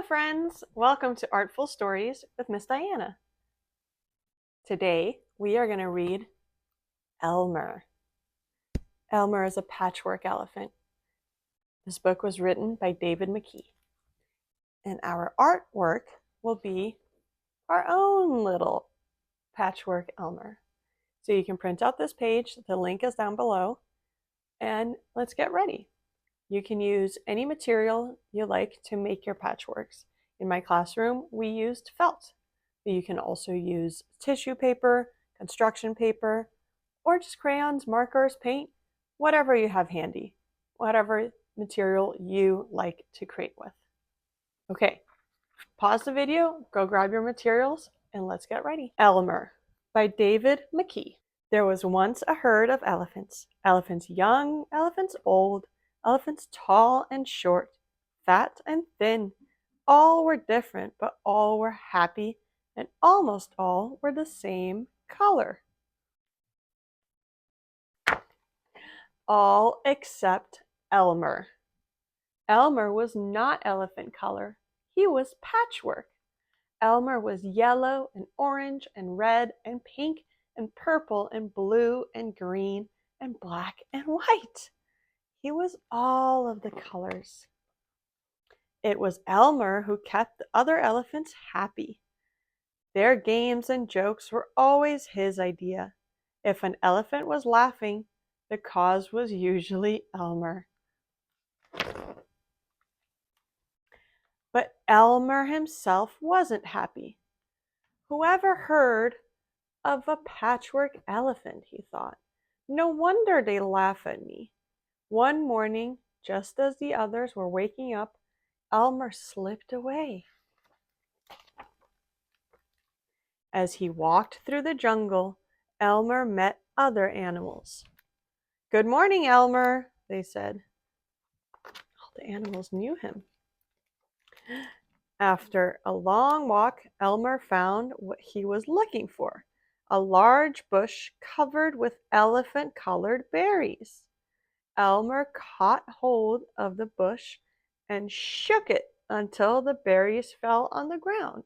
Hello friends! Welcome to Artful Stories with Miss Diana. Today we are going to read Elmer. Elmer is a patchwork elephant. This book was written by David McKee. And our artwork will be our own little patchwork Elmer. So you can print out this page. The link is down below. And let's get ready. You can use any material you like to make your patchworks. In my classroom, we used felt. You can also use tissue paper, construction paper, or just crayons, markers, paint, whatever you have handy, whatever material you like to create with. Okay, pause the video, go grab your materials, and let's get ready. Elmer by David McKee. There was once a herd of elephants. Elephants young, elephants old, elephants tall and short, fat and thin. All were different, but all were happy, and almost all were the same color. All except Elmer. Elmer was not elephant color. He was patchwork. Elmer was yellow and orange and red and pink and purple and blue and green and black and white. He was all of the colors. It was Elmer who kept the other elephants happy. Their games and jokes were always his idea. If an elephant was laughing, the cause was usually Elmer. But Elmer himself wasn't happy. Whoever heard of a patchwork elephant, he thought. No wonder they laugh at me. One morning, just as the others were waking up, Elmer slipped away. As he walked through the jungle, Elmer met other animals. "Good morning, Elmer," they said. All the animals knew him. After a long walk, Elmer found what he was looking for, a large bush covered with elephant-colored berries. Elmer caught hold of the bush and shook it until the berries fell on the ground.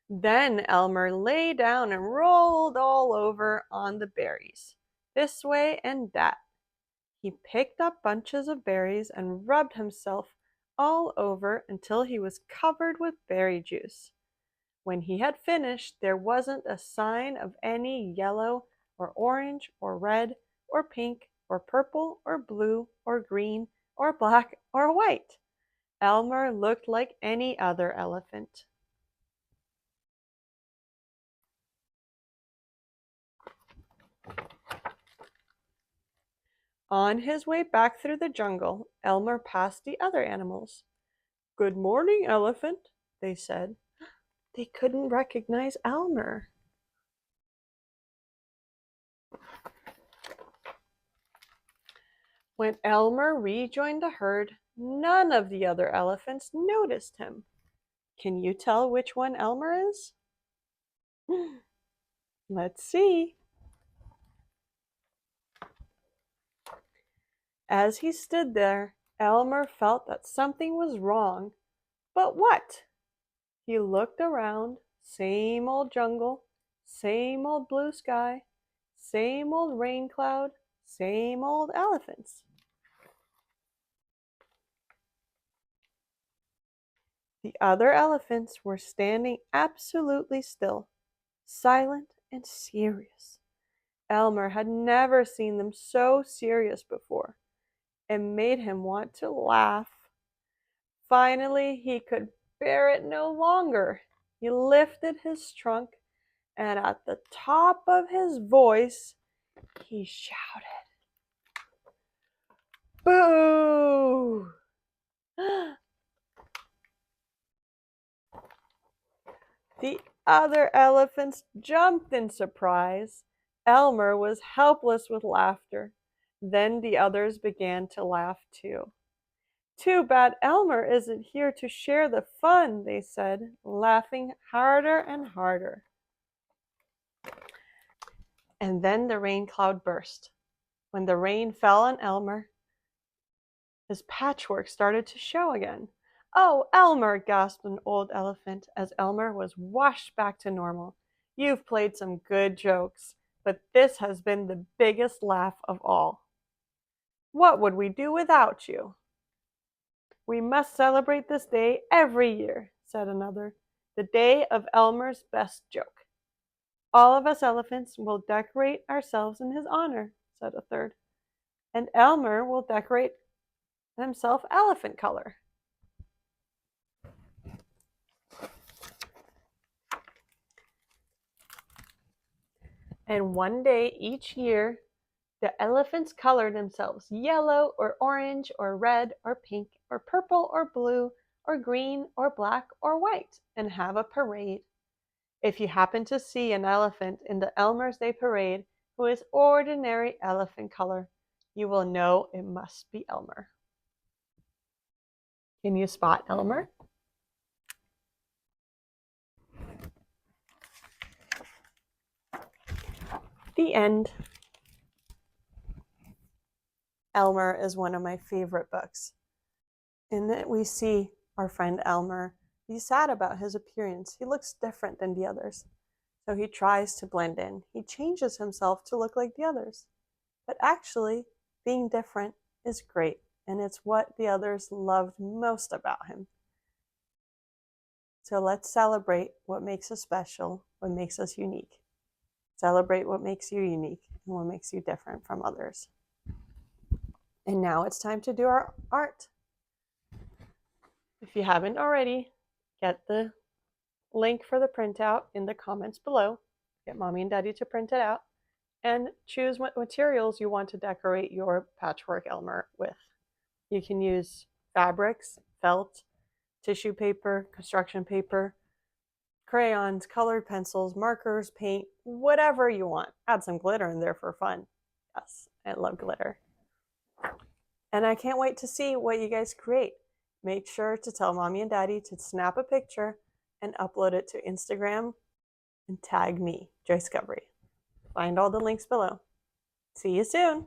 Then Elmer lay down and rolled all over on the berries, this way and that. He picked up bunches of berries and rubbed himself all over until he was covered with berry juice. When he had finished, there wasn't a sign of any yellow or orange or red or pink or purple or blue or green or black or white. Elmer looked like any other elephant. On his way back through the jungle, Elmer passed the other animals. "Good morning, elephant," they said. They couldn't recognize Elmer. When Elmer rejoined the herd, none of the other elephants noticed him. Can you tell which one Elmer is? Let's see. As he stood there, Elmer felt that something was wrong. But what? He looked around, same old jungle, same old blue sky, same old rain cloud, same old elephants. The other elephants were standing absolutely still, silent and serious. Elmer had never seen them so serious before. It made him want to laugh. Finally, he could bear it no longer. He lifted his trunk, and at the top of his voice, he shouted, "Boo!" The other elephants jumped in surprise. Elmer was helpless with laughter. Then the others began to laugh too. "Too bad Elmer isn't here to share the fun," they said, laughing harder and harder. And then the rain cloud burst. When the rain fell on Elmer, his patchwork started to show again. "Oh, Elmer," gasped an old elephant as Elmer was washed back to normal. "You've played some good jokes, but this has been the biggest laugh of all. What would we do without you?" "We must celebrate this day every year," said another. "The day of Elmer's best joke." "All of us elephants will decorate ourselves in his honor," said a third. "And Elmer will decorate himself elephant color." And one day each year, the elephants color themselves yellow or orange or red or pink or purple or blue or green or black or white and have a parade. If you happen to see an elephant in the Elmer's Day Parade who is ordinary elephant color, you will know it must be Elmer. Can you spot Elmer? The end. Elmer is one of my favorite books. In it, we see our friend Elmer be sad about his appearance. He looks different than the others. So he tries to blend in. He changes himself to look like the others. But actually, being different is great, and it's what the others loved most about him. So let's celebrate what makes us special, what makes us unique. Celebrate what makes you unique and what makes you different from others. And now it's time to do our art. If you haven't already, get the link for the printout in the comments below. Get Mommy and Daddy to print it out. And choose what materials you want to decorate your Patchwork Elmer with. You can use fabrics, felt, tissue paper, construction paper, crayons, colored pencils, markers, paint, whatever you want. Add some glitter in there for fun. Yes, I love glitter. And I can't wait to see what you guys create. Make sure to tell Mommy and Daddy to snap a picture and upload it to Instagram and tag me, Joyscovery. Find all the links below. See you soon!